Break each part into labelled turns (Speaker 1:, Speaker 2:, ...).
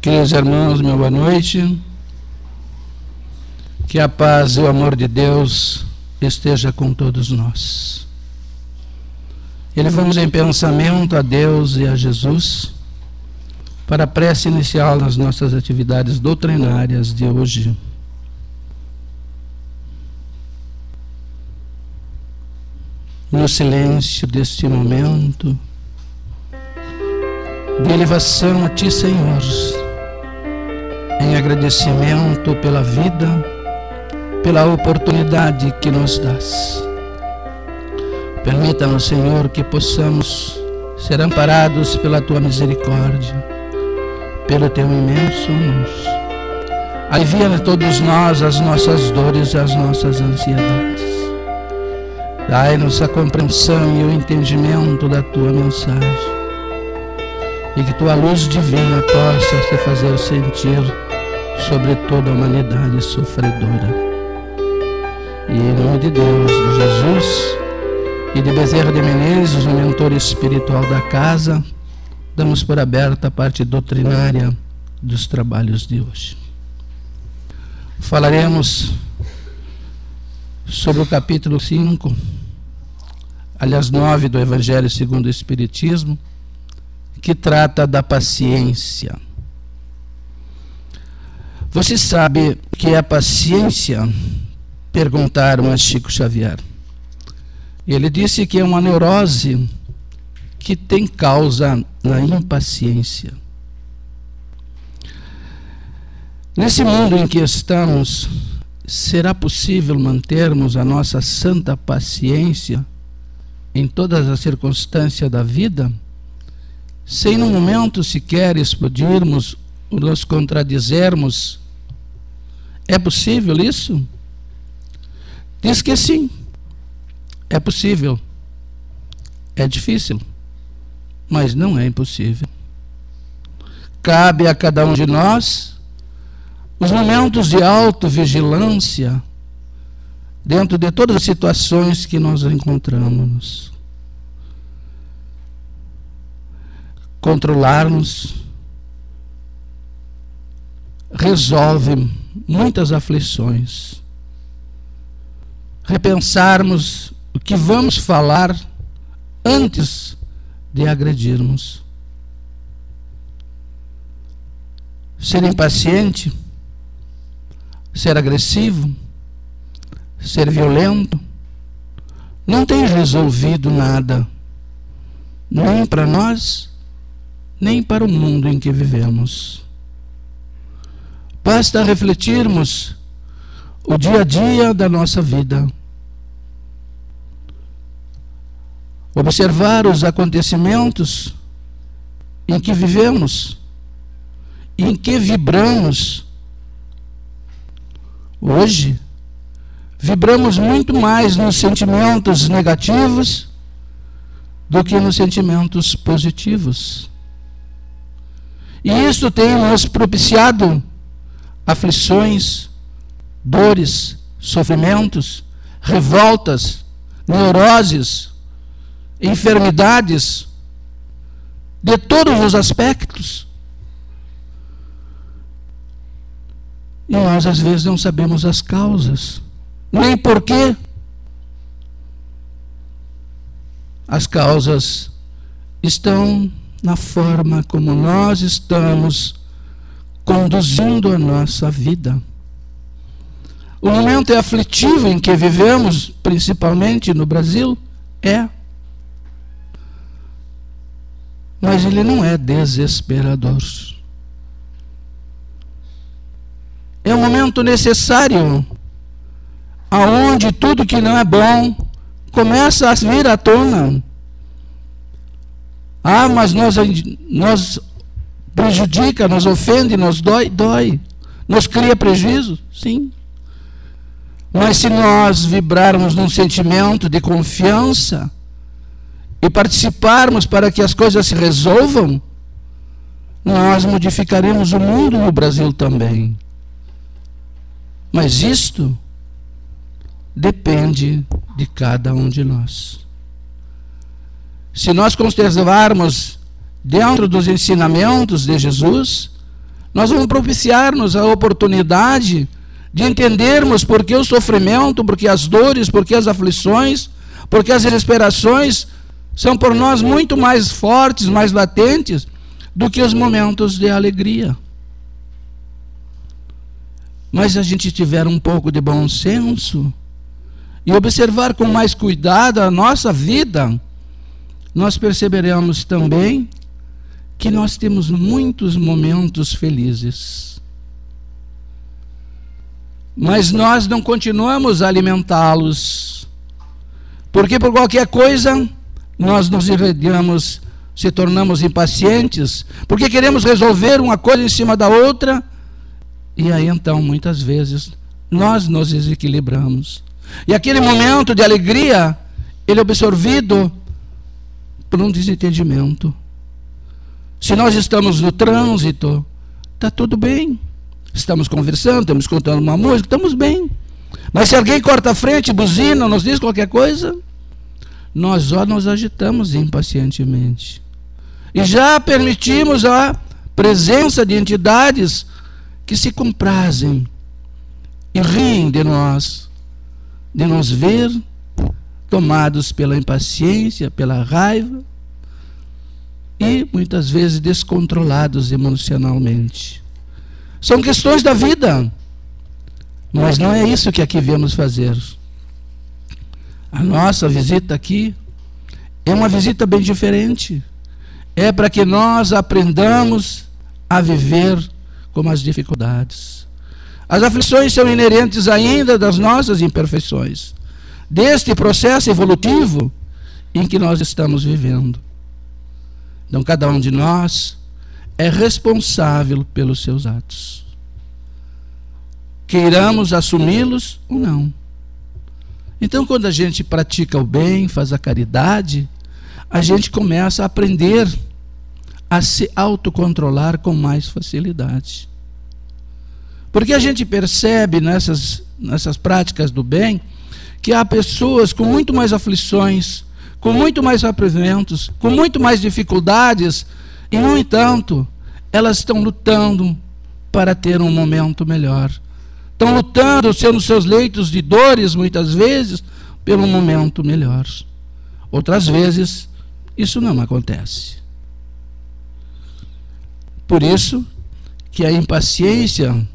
Speaker 1: Queridos irmãos, meu boa noite. Que a paz e o amor de Deus esteja com todos nós. Elevamos em pensamento a Deus e a Jesus para a prece inicial nas nossas atividades doutrinárias de hoje. No silêncio deste momento de elevação a Ti, Senhor, em agradecimento pela vida, pela oportunidade que nos dás. Permita-nos, Senhor, que possamos ser amparados pela Tua misericórdia, pelo Teu imenso amor. Alivia a todos nós as nossas dores e as nossas ansiedades. Dai-nos a compreensão e o entendimento da Tua mensagem, e que Tua luz divina possa se fazer sentir sobre toda a humanidade sofredora. E em nome de Deus, de Jesus e de Bezerra de Menezes, o mentor espiritual da casa, damos por aberta a parte doutrinária dos trabalhos de hoje. Falaremos sobre o capítulo 5, aliás 9 do Evangelho segundo o Espiritismo, que trata da paciência. Você sabe o que é a paciência? Perguntaram a Chico Xavier. Ele disse que é uma neurose que tem causa na impaciência. Nesse mundo em que estamos, será possível mantermos a nossa santa paciência em todas as circunstâncias da vida, sem num momento sequer explodirmos ou nos contradizermos? É possível isso? Diz que sim, é possível. É difícil, mas não é impossível. Cabe a cada um de nós os momentos de autovigilância dentro de todas as situações que nós encontramos. Controlar-nos resolve muitas aflições. Repensarmos o que vamos falar antes de agredirmos. Ser impaciente, ser agressivo, ser violento, não tem resolvido nada, nem para nós, nem para o mundo em que vivemos. Basta refletirmos o dia a dia da nossa vida, observar os acontecimentos em que vivemos, em que vibramos. Hoje, vibramos muito mais nos sentimentos negativos do que nos sentimentos positivos. E isso tem nos propiciado aflições, dores, sofrimentos, revoltas, neuroses, enfermidades, de todos os aspectos. E nós às vezes não sabemos as causas, nem porquê. As causas estão na forma como nós estamos conduzindo a nossa vida. O momento é aflitivo em que vivemos, principalmente no Brasil, mas ele não é desesperador. É um momento necessário, aonde tudo que não é bom começa a vir à tona. Mas nos prejudica, nos ofende, nos dói, nos cria prejuízo, sim. Mas se nós vibrarmos num sentimento de confiança e participarmos para que as coisas se resolvam, nós modificaremos o mundo no Brasil também. Mas isto depende de cada um de nós. Se nós conservarmos dentro dos ensinamentos de Jesus, Nós vamos propiciar-nos a oportunidade de entendermos por que o sofrimento, por que as dores, por que as aflições, por que as desesperações são por nós muito mais fortes, mais latentes do que os momentos de alegria. Mas se a gente tiver um pouco de bom senso e observar com mais cuidado a nossa vida, nós perceberemos também que nós temos muitos momentos felizes. Mas nós não continuamos a alimentá-los, porque por qualquer coisa nós nos irradiamos, se tornamos impacientes, porque queremos resolver uma coisa em cima da outra, e aí então muitas vezes nós nos desequilibramos. E aquele momento de alegria, ele é absorvido por um desentendimento. Se nós estamos no trânsito, está tudo bem. Estamos conversando, estamos escutando uma música, estamos bem. Mas se alguém corta a frente, buzina, nos diz qualquer coisa, nós já nos agitamos impacientemente. E já permitimos a presença de entidades que se comprazem e riem de nos ver tomados pela impaciência, pela raiva e muitas vezes descontrolados emocionalmente. São questões da vida, mas não é isso que aqui viemos fazer. A nossa visita aqui é uma visita bem diferente. É para que nós aprendamos a viver com as dificuldades. As aflições são inerentes ainda das nossas imperfeições, deste processo evolutivo em que nós estamos vivendo. Então, cada um de nós é responsável pelos seus atos. Queiramos assumi-los ou não. Então, quando a gente pratica o bem, faz a caridade, a gente começa a aprender a se autocontrolar com mais facilidade. Porque a gente percebe nessas práticas do bem que há pessoas com muito mais aflições, com muito mais sofrimentos, com muito mais dificuldades, e, no entanto, elas estão lutando para ter um momento melhor. Estão lutando nos seus leitos de dores, muitas vezes, pelo momento melhor. Outras vezes, isso não acontece. Por isso que a impaciência,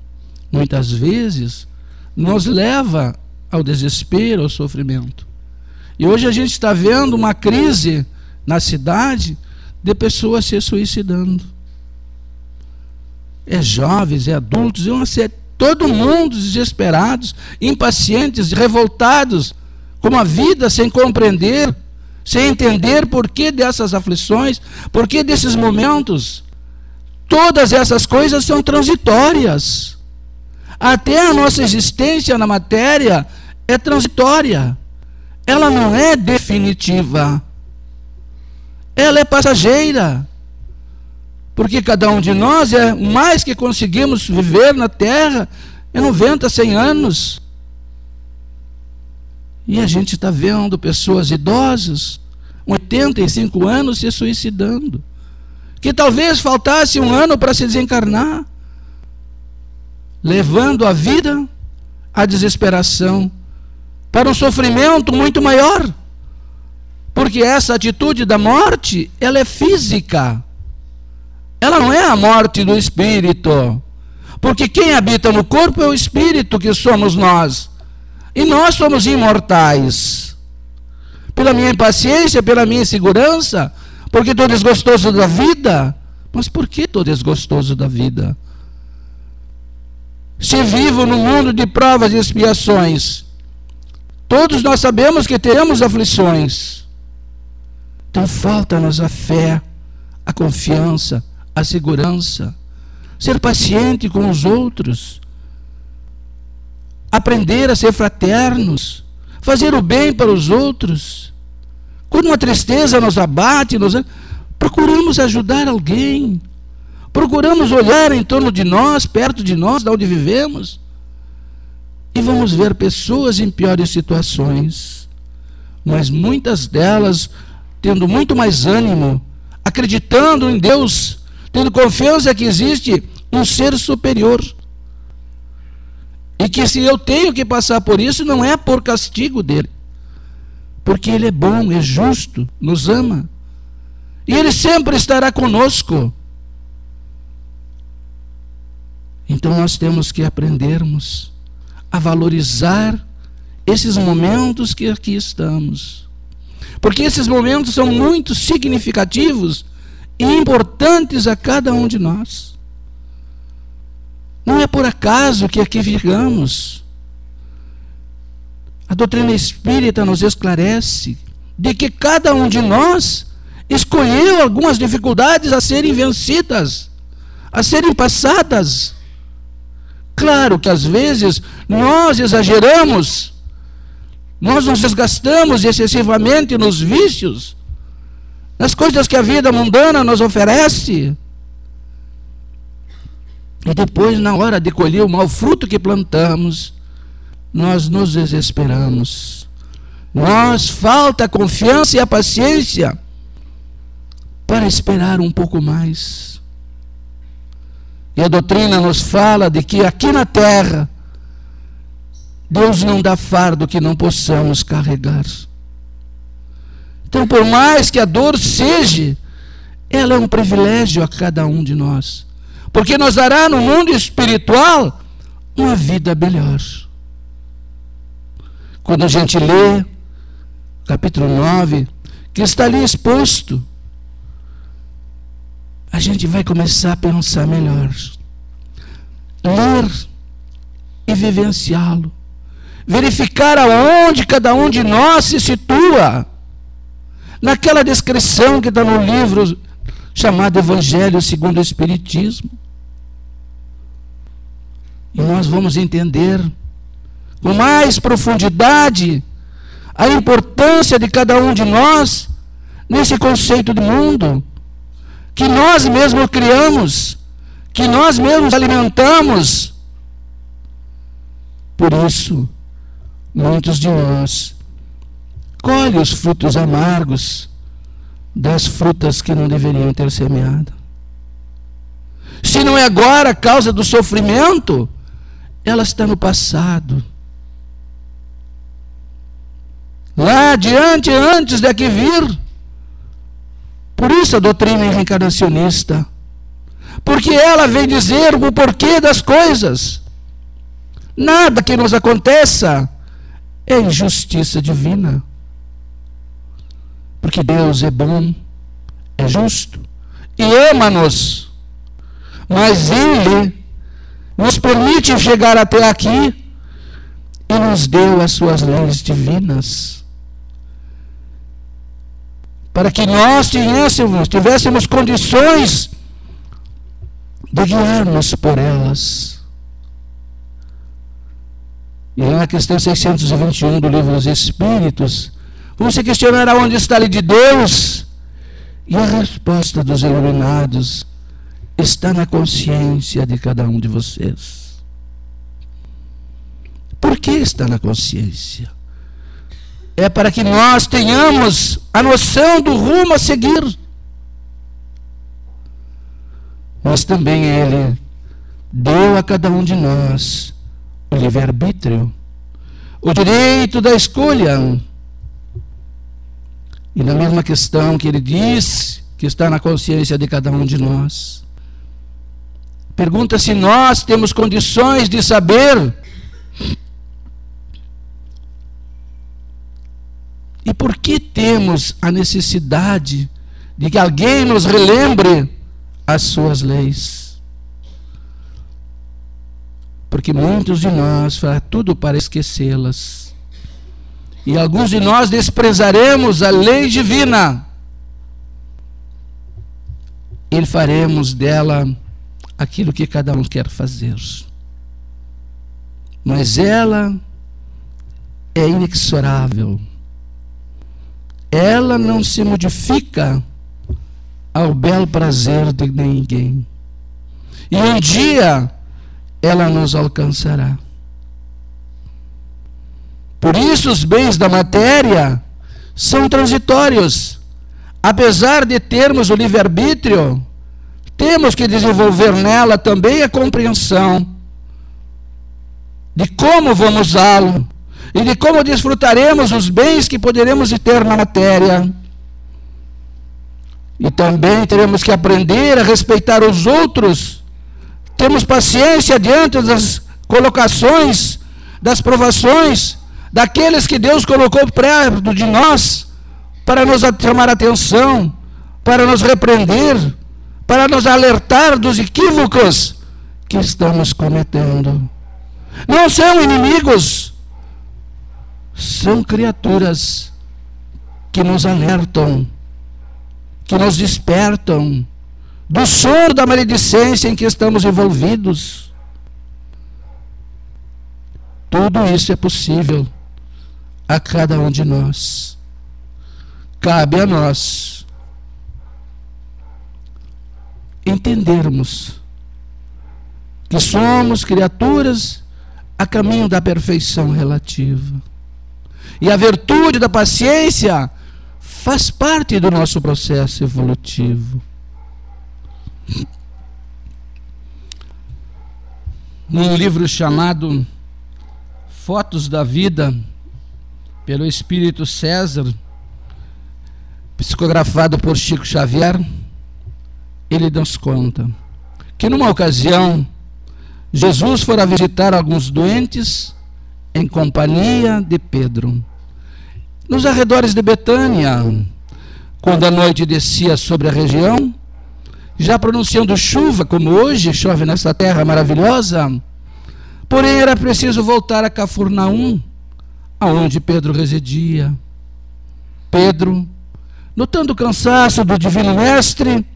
Speaker 1: muitas vezes, nos leva ao desespero, ao sofrimento. E hoje a gente está vendo uma crise na cidade de pessoas se suicidando. É jovens, é adultos, todo mundo desesperados, impacientes, revoltados com a vida, sem compreender, sem entender por que dessas aflições, por que desses momentos. Todas essas coisas são transitórias. Até a nossa existência na matéria é transitória. Ela não é definitiva. Ela é passageira. Porque cada um de nós, é mais que conseguimos viver na Terra, é 90, 100 anos. E a gente está vendo pessoas idosas, 85 anos, se suicidando. Que talvez faltasse um ano para se desencarnar, levando a vida à desesperação, para um sofrimento muito maior. Porque essa atitude da morte, ela é física. Ela não é a morte do espírito. Porque quem habita no corpo é o espírito, que somos nós. E nós somos imortais. Pela minha impaciência, pela minha insegurança, porque estou desgostoso da vida. Mas por que estou desgostoso da vida? Se vivo no mundo de provas e expiações, todos nós sabemos que teremos aflições. Então falta-nos a fé, a confiança, a segurança, ser paciente com os outros, aprender a ser fraternos, fazer o bem para os outros. Quando uma tristeza nos abate, procuramos ajudar alguém, procuramos olhar em torno de nós, perto de nós, de onde vivemos, e vamos ver pessoas em piores situações, mas muitas delas tendo muito mais ânimo, acreditando em Deus, tendo confiança que existe um ser superior. E que se eu tenho que passar por isso, não é por castigo dele. Porque ele é bom, é justo, nos ama. E ele sempre estará conosco. Então nós temos que aprendermos a valorizar esses momentos que aqui estamos. Porque esses momentos são muito significativos e importantes a cada um de nós. Não é por acaso que aqui ficamos. A doutrina espírita nos esclarece de que cada um de nós escolheu algumas dificuldades a serem vencidas, a serem passadas. Claro que às vezes nós exageramos, nós nos desgastamos excessivamente nos vícios, nas coisas que a vida mundana nos oferece. E depois, na hora de colher o mau fruto que plantamos, nós nos desesperamos. Nós falta a confiança e a paciência para esperar um pouco mais. E a doutrina nos fala de que aqui na terra, Deus não dá fardo que não possamos carregar. Então, por mais que a dor seja, ela é um privilégio a cada um de nós. Porque nos dará no mundo espiritual uma vida melhor. Quando a gente lê capítulo 9, que está ali exposto, a gente vai começar a pensar melhor. Ler e vivenciá-lo. Verificar aonde cada um de nós se situa. Naquela descrição que está no livro chamado Evangelho segundo o Espiritismo. E nós vamos entender com mais profundidade a importância de cada um de nós nesse conceito de mundo que nós mesmos criamos, que nós mesmos alimentamos. Por isso, muitos de nós colhem os frutos amargos das frutas que não deveriam ter semeado. Se não é agora a causa do sofrimento, ela está no passado. Lá adiante, antes de que vir. Por isso a doutrina é reencarnacionista. Porque ela vem dizer o porquê das coisas. Nada que nos aconteça é injustiça divina. Porque Deus é bom, é justo e ama-nos. Mas Ele nos permite chegar até aqui e nos deu as suas leis divinas. Para que nós tivéssemos condições de guiar-nos por elas. E lá na questão 621 do Livro dos Espíritos, vamos se questionar aonde está a lei de Deus. E a resposta dos iluminados está na consciência de cada um de vocês. Por que está na consciência? É para que nós tenhamos a noção do rumo a seguir. Mas também Ele deu a cada um de nós o livre-arbítrio, o direito da escolha. E na mesma questão que Ele diz, que está na consciência de cada um de nós, pergunta se nós temos condições de saber e por que temos a necessidade de que alguém nos relembre as suas leis. Porque muitos de nós farão tudo para esquecê-las. E alguns de nós desprezaremos a lei divina. E faremos dela aquilo que cada um quer fazer. Mas ela é inexorável. Ela não se modifica ao belo prazer de ninguém. E um dia ela nos alcançará. Por isso os bens da matéria são transitórios. Apesar de termos o livre-arbítrio, temos que desenvolver nela também a compreensão de como vamos usá-lo e de como desfrutaremos os bens que poderemos ter na matéria. E também teremos que aprender a respeitar os outros. Temos paciência diante das colocações, das provações, daqueles que Deus colocou perto de nós, para nos chamar a atenção, para nos repreender, para nos alertar dos equívocos que estamos cometendo. Não são inimigos, são criaturas que nos alertam, que nos despertam do sono da maledicência em que estamos envolvidos. Tudo isso é possível a cada um de nós. Cabe a nós entendermos que somos criaturas a caminho da perfeição relativa. E a virtude da paciência faz parte do nosso processo evolutivo. Num livro chamado Fotos da Vida, pelo Espírito César, psicografado por Chico Xavier, ele nos conta que numa ocasião Jesus fora visitar alguns doentes em companhia de Pedro, nos arredores de Betânia. Quando a noite descia sobre a região, já pronunciando chuva, como hoje chove nesta terra maravilhosa, porém era preciso voltar a Cafarnaum, aonde Pedro residia. Pedro, notando o cansaço do Divino Mestre,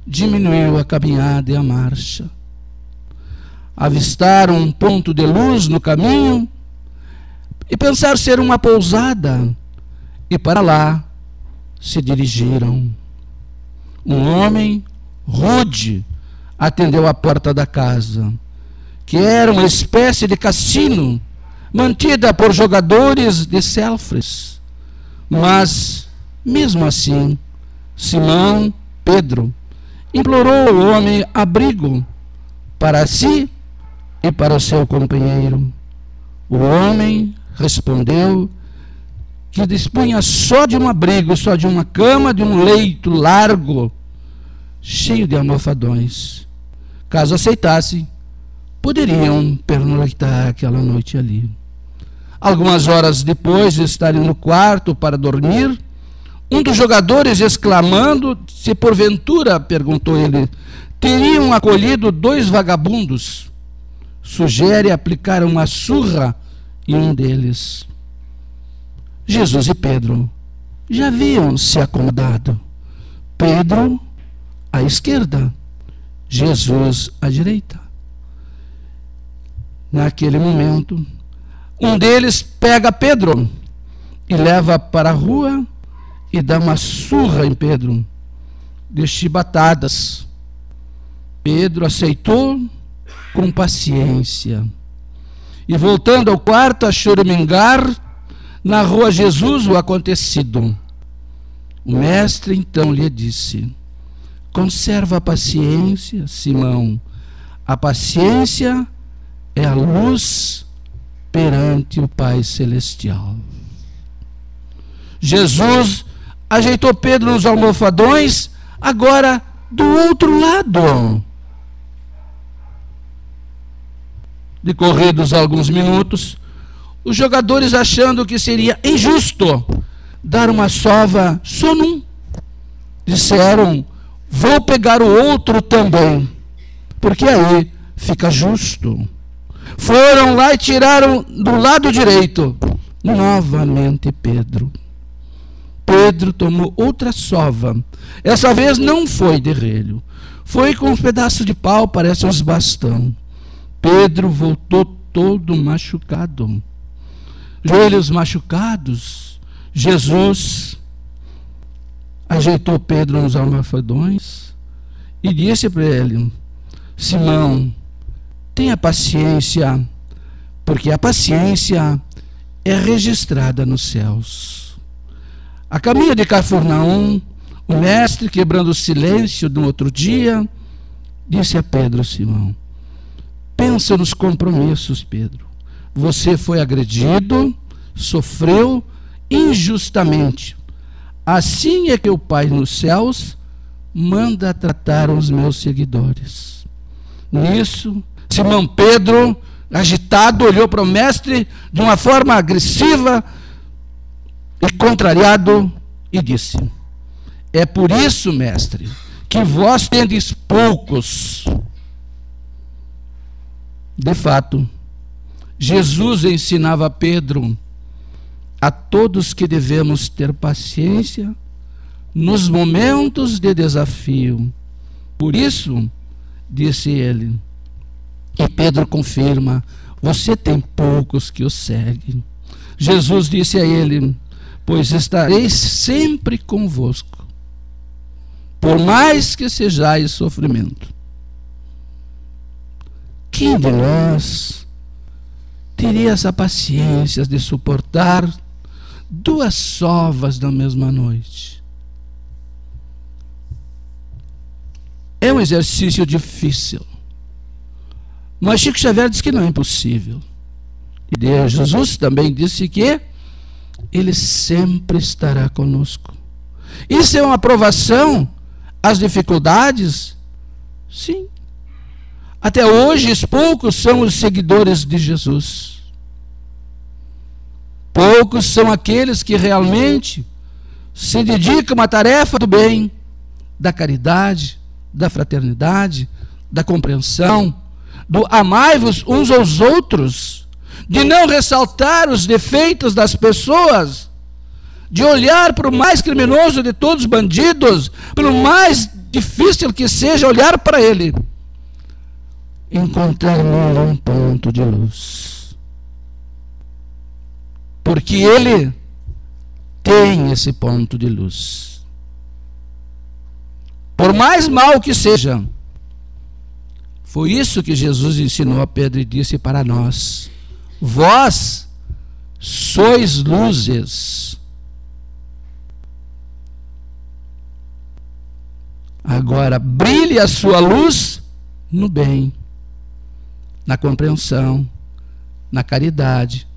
Speaker 1: diminuiu a caminhada e a marcha. Avistaram um ponto de luz no caminho e pensaram ser uma pousada, e para lá se dirigiram. Um homem rude atendeu à porta da casa, que era uma espécie de cassino mantida por jogadores de selfres. Mas, mesmo assim, Simão Pedro implorou ao homem abrigo para si e para o seu companheiro. O homem respondeu que dispunha só de um abrigo, só de uma cama, de um leito largo, cheio de almofadões. Caso aceitassem, poderiam pernoitar aquela noite ali. Algumas horas depois de estarem no quarto para dormir, um dos jogadores, exclamando se porventura, perguntou ele, teriam acolhido 2 vagabundos, sugere aplicar uma surra em um deles. Jesus e Pedro já haviam se acomodado. Pedro à esquerda, Jesus à direita. Naquele momento, um deles pega Pedro e leva para a rua e dá uma surra em Pedro, de chibatadas. Pedro aceitou com paciência. E voltando ao quarto a choramingar, narrou a Jesus o acontecido. O mestre então lhe disse: conserva a paciência, Simão. A paciência é a luz perante o Pai Celestial. Jesus ajeitou Pedro nos almofadões, agora do outro lado. Decorridos alguns minutos, os jogadores, achando que seria injusto dar uma sova só num, disseram: vou pegar o outro também, porque aí fica justo. Foram lá e tiraram do lado direito. Novamente Pedro tomou outra sova. Essa vez não foi de relho, foi com um pedaço de pau, parece uns bastão. Pedro voltou todo machucado, joelhos machucados. Jesus ajeitou Pedro nos almofadões e disse para ele: Simão, tenha paciência, porque a paciência é registrada nos céus. A caminho de Cafarnaum, o mestre, quebrando o silêncio do outro dia, disse a Pedro: Simão, pensa nos compromissos, Pedro. Você foi agredido, sofreu injustamente. Assim é que o Pai nos céus manda tratar os meus seguidores. Nisso, Simão Pedro, agitado, olhou para o mestre de uma forma agressiva e contrariado e disse: é por isso, mestre, que vós tendes poucos. De fato, Jesus ensinava a Pedro a todos que devemos ter paciência nos momentos de desafio. Por isso, disse ele, e Pedro confirma: você tem poucos que o seguem. Jesus disse a ele: pois estareis sempre convosco, por mais que sejais sofrimento. Quem de nós teria essa paciência de suportar 2 sovas na mesma noite? É um exercício difícil, mas Chico Xavier diz que não é impossível. E Jesus também disse que Ele sempre estará conosco. Isso é uma aprovação às dificuldades? Sim. Até hoje, poucos são os seguidores de Jesus. Poucos são aqueles que realmente se dedicam à tarefa do bem, da caridade, da fraternidade, da compreensão, do amai-vos uns aos outros, de não ressaltar os defeitos das pessoas, de olhar para o mais criminoso de todos os bandidos, pelo mais difícil que seja olhar para ele, encontrar nele um ponto de luz. Porque ele tem esse ponto de luz. Por mais mal que seja. Foi isso que Jesus ensinou a Pedro e disse para nós: vós sois luzes. Agora, brilhe a sua luz no bem, na compreensão, na caridade,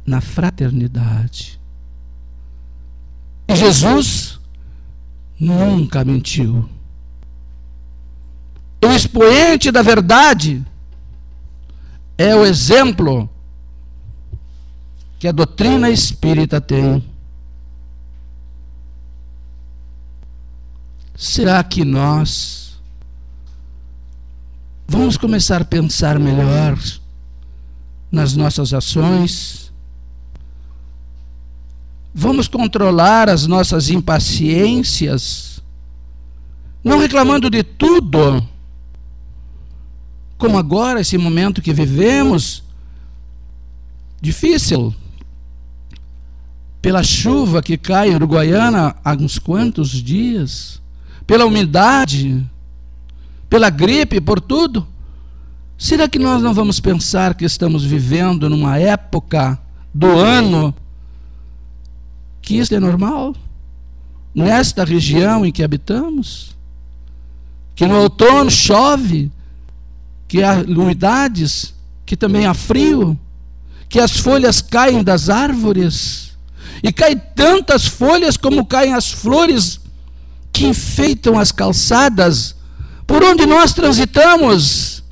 Speaker 1: na fraternidade. E Jesus nunca mentiu. O expoente da verdade é o exemplo que a doutrina espírita tem. Será que nós vamos começar a pensar melhor nas nossas ações? Vamos controlar as nossas impaciências, não reclamando de tudo, como agora, esse momento que vivemos, difícil, pela chuva que cai em Uruguaiana há uns quantos dias, pela umidade, pela gripe, por tudo. Será que nós não vamos pensar que estamos vivendo numa época do ano que isso é normal? Nesta região em que habitamos? Que no outono chove, que há umidades, que também há frio, que as folhas caem das árvores, e caem tantas folhas como caem as flores que enfeitam as calçadas por onde nós transitamos.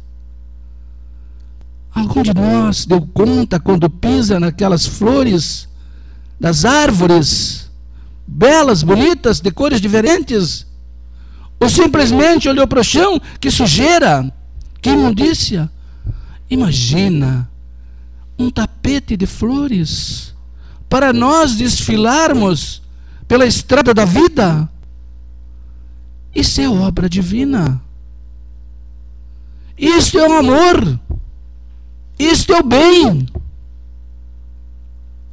Speaker 1: Algum de nós deu conta quando pisa naquelas flores das árvores, belas, bonitas, de cores diferentes, ou simplesmente olhou para o chão? Que sujeira, que imundícia. Imagina um tapete de flores para nós desfilarmos pela estrada da vida. Isso é obra divina. Isso é o amor. Isso é o bem.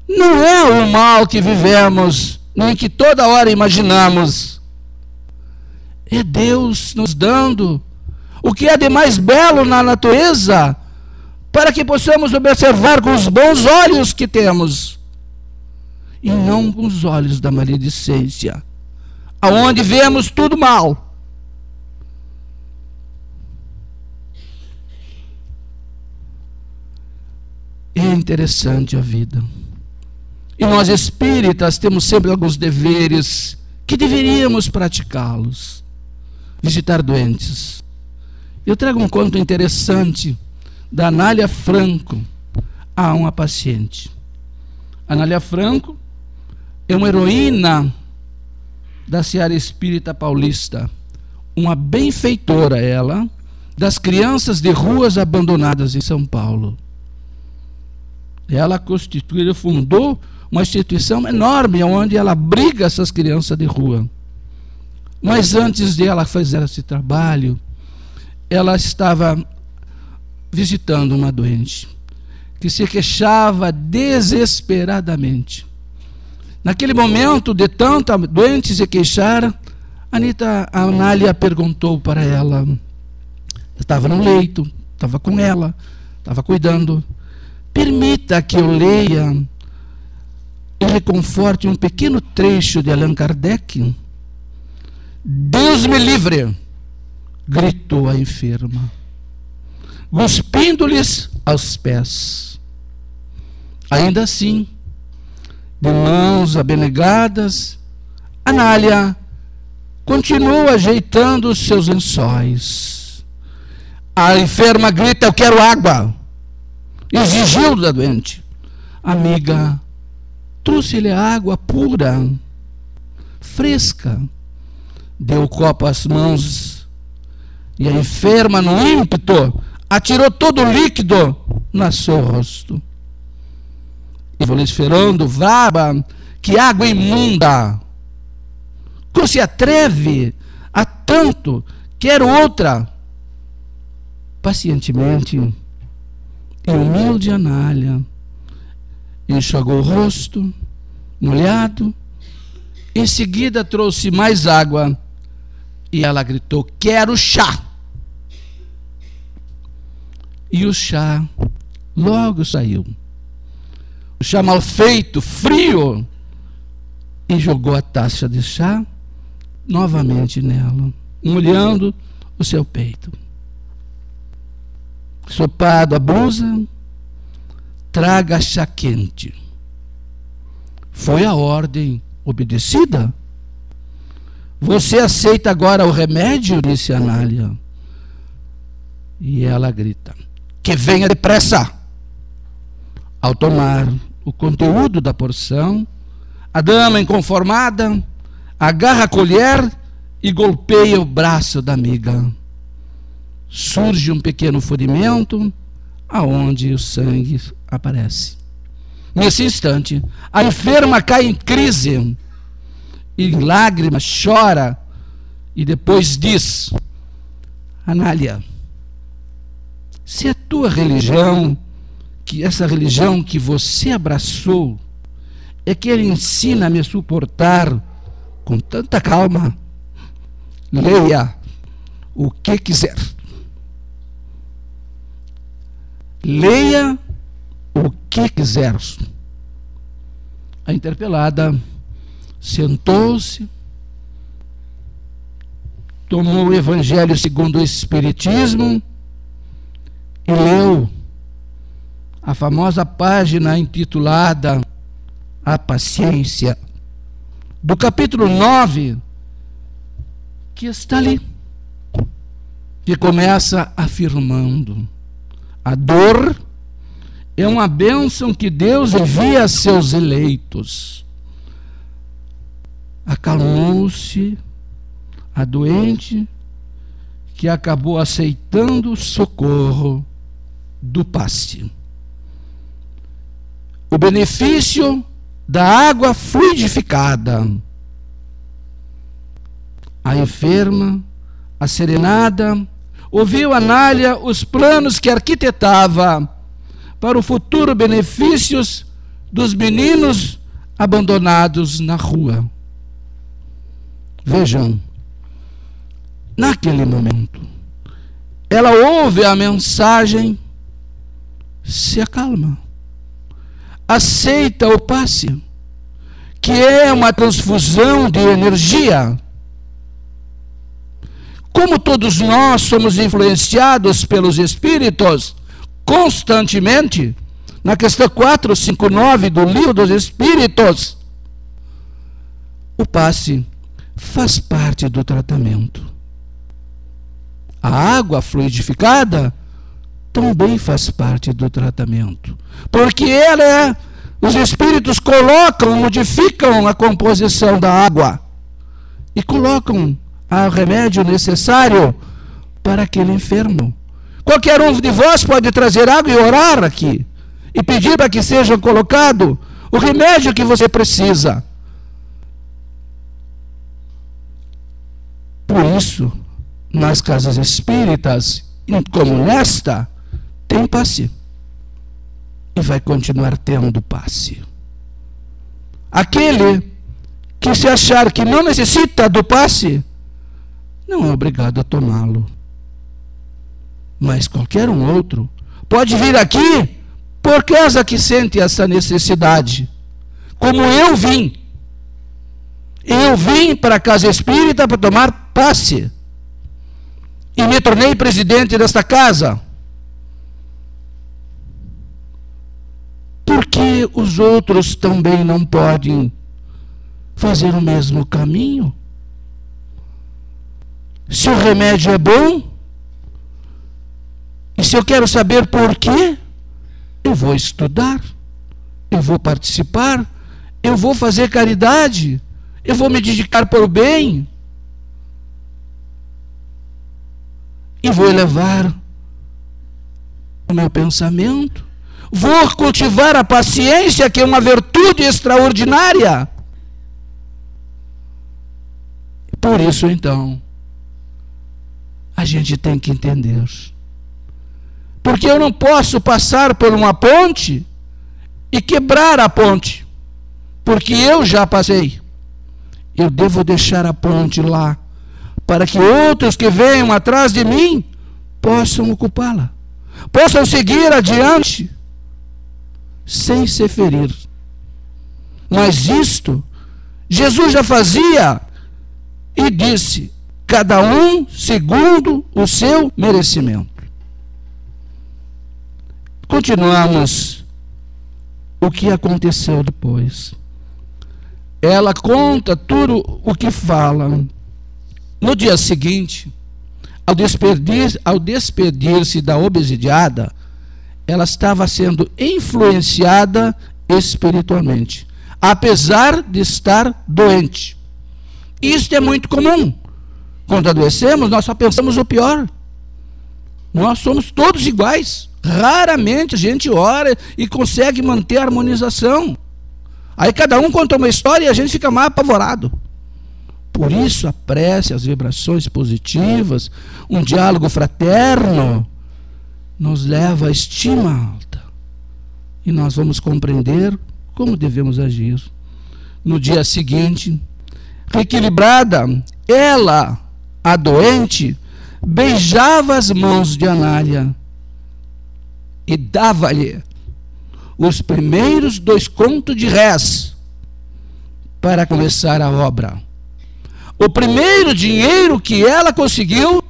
Speaker 1: Não é o mal que vivemos, nem que toda hora imaginamos. É Deus nos dando o que é de mais belo na natureza, para que possamos observar com os bons olhos que temos, e não com os olhos da maledicência, aonde vemos tudo mal. É interessante a vida. E nós espíritas temos sempre alguns deveres que deveríamos praticá-los. Visitar doentes. Eu trago um conto interessante da Anália Franco a uma paciente. Anália Franco é uma heroína da Seara Espírita Paulista, uma benfeitora ela, das crianças de ruas abandonadas em São Paulo. Ela fundou uma instituição enorme onde ela abriga essas crianças de rua. Mas antes de ela fazer esse trabalho, ela estava visitando uma doente que se queixava desesperadamente. Naquele momento de tanta doente se queixar, a Anália perguntou para ela, estava no leito, estava com ela, estava cuidando, permita que eu leia e reconforte um pequeno trecho de Allan Kardec. Deus me livre, gritou a enferma, cuspindo-lhes aos pés. Ainda assim, de mãos abnegadas, Anália continuou ajeitando os seus lençóis. A enferma grita, eu quero água. Exigiu da doente. Amiga, trouxe-lhe água pura, fresca. Deu o copo às mãos e a enferma, no ímpeto, atirou todo o líquido no seu rosto. E vociferando, brava, que água imunda! Como se atreve a tanto? Quero outra! Pacientemente, e humilde Anália enxugou o rosto, molhado. Em seguida trouxe mais água e ela gritou, quero chá! E o chá logo saiu. O chá mal feito, frio, e jogou a taça de chá novamente nela, molhando o seu peito. Sopado a blusa, traga chá quente. Foi a ordem obedecida. Você aceita agora o remédio? Disse Anália. E ela grita, que venha depressa. Ao tomar o conteúdo da porção, a dama inconformada agarra a colher e golpeia o braço da amiga. Surge um pequeno ferimento, aonde o sangue aparece. Nesse instante, a enferma cai em crise, e em lágrimas chora, e depois diz, Anália, se a tua religião, que essa religião que você abraçou, é que ele ensina a me suportar com tanta calma, leia o que quiser. Leia o que quiser. A interpelada sentou-se, tomou o Evangelho segundo o Espiritismo e leu a famosa página intitulada A Paciência, do capítulo 9, que está ali, que começa afirmando: a dor é uma bênção que Deus envia a seus eleitos. Acalmou-se a doente, que acabou aceitando o socorro do passe. O benefício da água fluidificada. A enferma, asserenada, ouviu Anália os planos que arquitetava para o futuro benefícios dos meninos abandonados na rua. Vejam, naquele momento, ela ouve a mensagem, se acalma, aceita o passe, que é uma transfusão de energia. Como todos nós somos influenciados pelos espíritos constantemente, na questão 459 do Livro dos Espíritos, o passe faz parte do tratamento. A água fluidificada também faz parte do tratamento, porque os espíritos colocam, modificam a composição da água e colocam o remédio necessário para aquele enfermo. Qualquer um de vós pode trazer água e orar aqui e pedir para que seja colocado o remédio que você precisa. Por isso, nas casas espíritas, como nesta, tem passe. E vai continuar tendo passe. Aquele que se achar que não necessita do passe, não é obrigado a tomá-lo. Mas qualquer um outro pode vir aqui por causa que sente essa necessidade. Como eu vim. Eu vim para a casa espírita para tomar passe. E me tornei presidente desta casa. Por que os outros também não podem fazer o mesmo caminho? Se o remédio é bom, e se eu quero saber por quê, eu vou estudar, eu vou participar, eu vou fazer caridade, eu vou me dedicar para o bem, e vou elevar o meu pensamento, vou cultivar a paciência, que é uma virtude extraordinária. Por isso, então, a gente tem que entender. Porque eu não posso passar por uma ponte e quebrar a ponte, porque eu já passei. Eu devo deixar a ponte lá, para que outros que venham atrás de mim possam ocupá-la, possam seguir adiante, sem se ferir. Mas isto, Jesus já fazia, e disse, cada um segundo o seu merecimento. Continuamos o que aconteceu depois. Ela conta tudo o que fala. No dia seguinte, ao despedir-se da obsidiada, ela estava sendo influenciada espiritualmente, apesar de estar doente. Isto é muito comum. Quando adoecemos, nós só pensamos o pior. Nós somos todos iguais. Raramente a gente ora e consegue manter a harmonização. Aí cada um conta uma história e a gente fica mais apavorado. Por isso a prece, as vibrações positivas, um diálogo fraterno, nos leva à estima alta. E nós vamos compreender como devemos agir. No dia seguinte, reequilibrada, ela, a doente, beijava as mãos de Anália e dava-lhe os primeiros 2 contos de réis para começar a obra. O primeiro dinheiro que ela conseguiu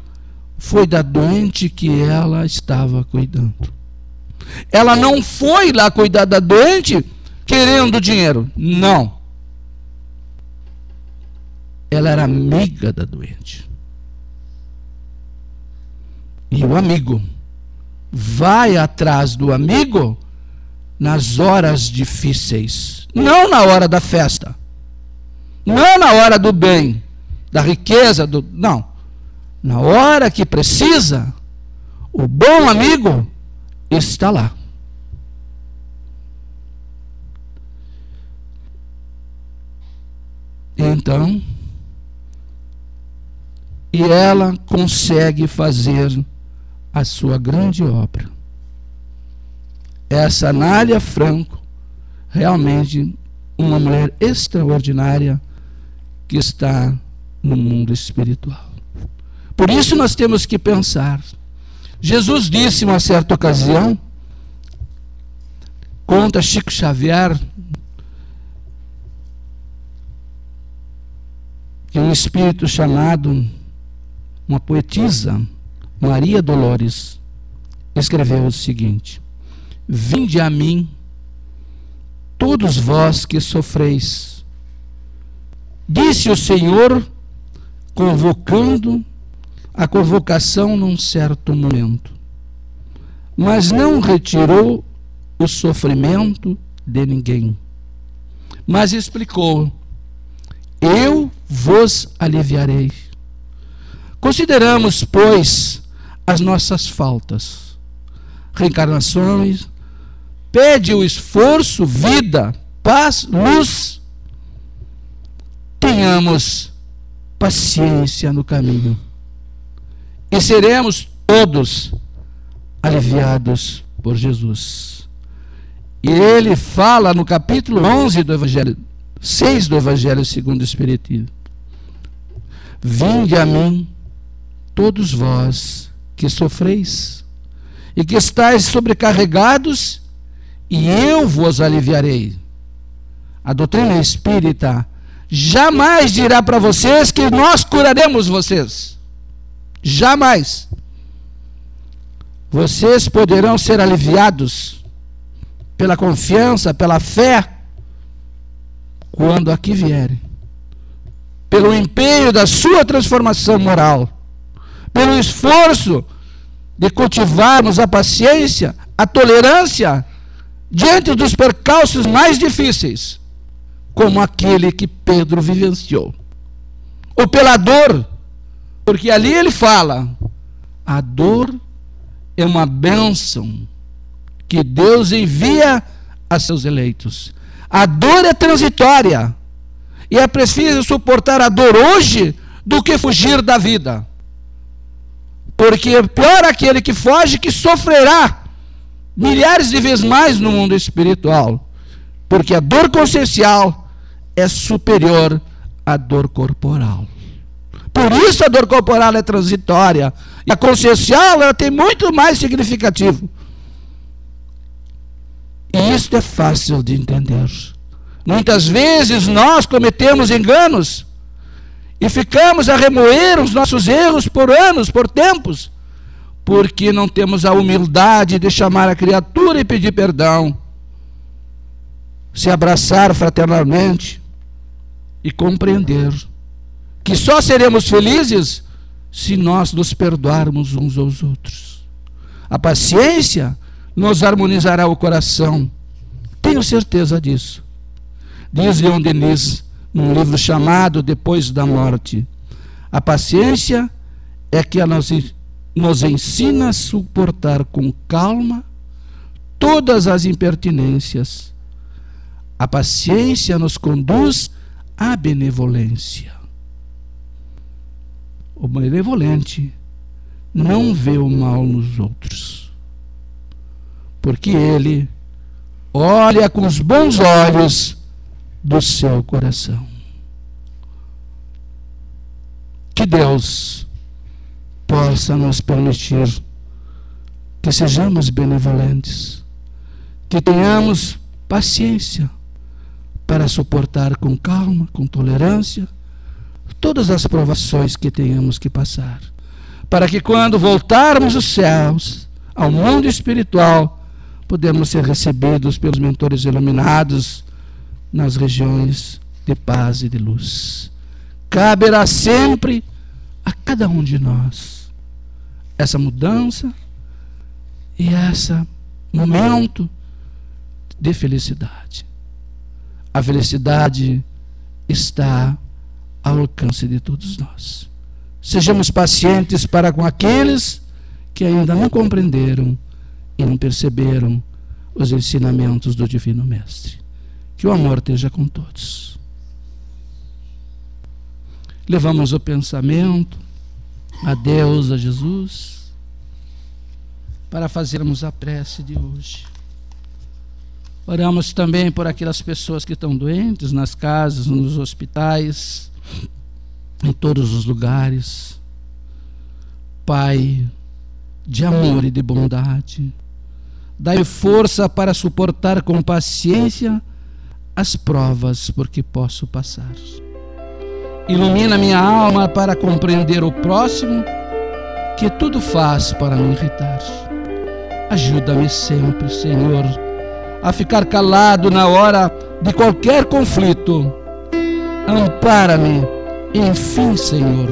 Speaker 1: foi da doente que ela estava cuidando. Ela não foi lá cuidar da doente querendo dinheiro. Não. Ela era amiga da doente. E o amigo vai atrás do amigo nas horas difíceis, não na hora da festa, não na hora do bem, da riqueza, não. Na hora que precisa, o bom amigo está lá. Então, e ela consegue fazer a sua grande obra. Essa Anália Franco, realmente uma mulher extraordinária que está no mundo espiritual. Por isso nós temos que pensar. Jesus disse em uma certa ocasião, conta Chico Xavier, que um espírito chamado, uma poetisa, Maria Dolores, escreveu o seguinte: Vinde a mim, todos vós que sofreis, disse o Senhor, convocando a convocação num certo momento, mas não retirou o sofrimento de ninguém, mas explicou: eu vos aliviarei. Consideramos, pois, as nossas faltas, reencarnações, pede o esforço, vida, paz, luz. Tenhamos paciência no caminho e seremos todos aliviados por Jesus. E ele fala no capítulo 11 do Evangelho, 6 do Evangelho segundo o Espiritismo: vinde a mim, todos vós que sofreis e que estáis sobrecarregados, e eu vos aliviarei. A doutrina espírita jamais dirá para vocês que nós curaremos vocês. Jamais. Vocês poderão ser aliviados pela confiança, pela fé, quando aqui vierem, pelo empenho da sua transformação moral, pelo esforço de cultivarmos a paciência, a tolerância diante dos percalços mais difíceis, como aquele que Pedro vivenciou. Ou pela dor, porque ali ele fala: a dor é uma bênção que Deus envia a seus eleitos. A dor é transitória e é preciso suportar a dor hoje do que fugir da vida, porque é pior aquele que foge, que sofrerá milhares de vezes mais no mundo espiritual, porque a dor consciencial é superior à dor corporal. Por isso a dor corporal é transitória, e a consciencial ela tem muito mais significativo. E isso é fácil de entender. Muitas vezes nós cometemos enganos e ficamos a remoer os nossos erros por anos, por tempos, porque não temos a humildade de chamar a criatura e pedir perdão, se abraçar fraternalmente e compreender que só seremos felizes se nós nos perdoarmos uns aos outros. A paciência nos harmonizará o coração, tenho certeza disso. Diz Leon Denis, num livro chamado Depois da Morte: a paciência é que ela nos ensina a suportar com calma todas as impertinências. A paciência nos conduz à benevolência. O benevolente não vê o mal nos outros, porque ele olha com os bons olhos do seu coração. Que Deus possa nos permitir que sejamos benevolentes, que tenhamos paciência para suportar com calma, com tolerância, todas as provações que tenhamos que passar, para que quando voltarmos aos céus, ao mundo espiritual, podemos ser recebidos pelos mentores iluminados nas regiões de paz e de luz. Caberá sempre a cada um de nós essa mudança e esse momento de felicidade. A felicidade está ao alcance de todos nós. Sejamos pacientes para com aqueles que ainda não compreenderam e não perceberam os ensinamentos do Divino Mestre. Que o amor esteja com todos. Levamos o pensamento a Deus, a Jesus, para fazermos a prece de hoje. Oramos também por aquelas pessoas que estão doentes nas casas, nos hospitais, em todos os lugares. Pai de amor e de bondade, dai força para suportar com paciência as provas por que posso passar. Ilumina minha alma para compreender o próximo, que tudo faz para me irritar. Ajuda-me sempre, Senhor, a ficar calado na hora de qualquer conflito. Ampara-me, enfim, Senhor,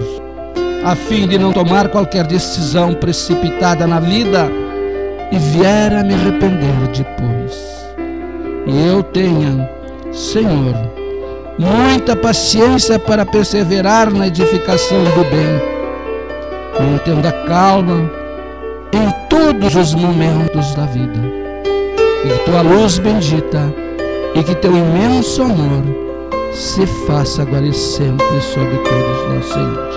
Speaker 1: a fim de não tomar qualquer decisão precipitada na vida e vier a me arrepender depois. E eu tenha, Senhor, muita paciência para perseverar na edificação do bem, mantendo a calma em todos os momentos da vida. E que tua luz bendita e que teu imenso amor se faça agora e sempre sobre todos nós, Senhor.